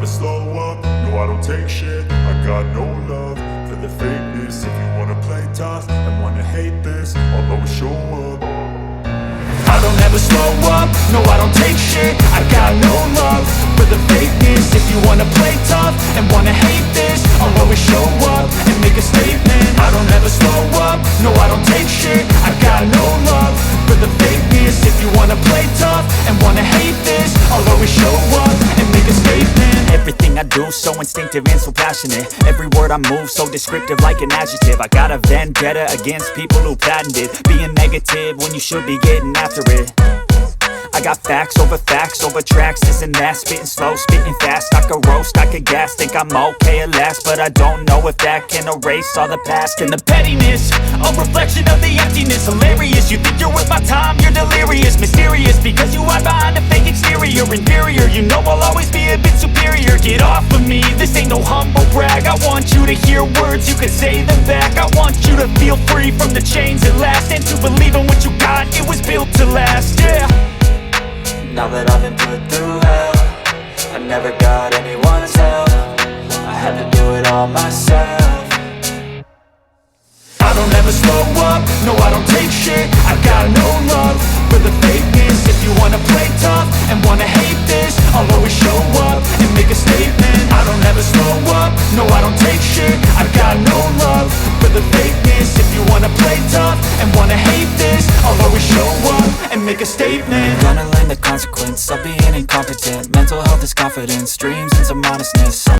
never slow up, no I don't take shit. I got no love for the fakeness. If you wanna play tough and wanna hate this, I'll always show up. I don't ever slow up, no I don't take shit. I got no love for the fakeness. If you wanna play tough and wanna hate this, I'll always show up and make a statement. I don't ever slow up, no I don't take shit. I got no love for the fakeness. If you wanna play tough and wanna hate this, I'll always show up and make a statement. Everything I do so instinctive and so passionate. Every word I move so descriptive like an adjective. I got a vendetta against people who patented being negative when you should be getting after it. I got facts over tracks, this and that. Spitting slow, spitting fast. I could roast, I could gas. Think I'm okay at last, but I don't know if that can erase all the past. And the pettiness, a reflection of the emptiness. Hilarious, you think you're worth my time, you're delirious. Mysterious, because you hide behind a fake exterior. Inferior, you know I'll always be a bit superior. Get off of me, this ain't no humble brag. I want you to hear words, you can say them back. I want you to feel free from the chains at last, and to believe in what you got, it was built to last, yeah. Now that I've been put through hell, I never got anyone's help. I had to do it all myself. I don't ever slow up, no I don't take shit. I got no love for the fakeness. If you wanna play tough and wanna hate this, I'll always show up and make a statement. I don't ever slow up, no I don't take shit. I got no love for the fakeness. If you wanna play tough and wanna hate this, I'll always show up and make a statement. Gonna learn the consequence of being incompetent. Mental health is confidence, dreams and some honestness.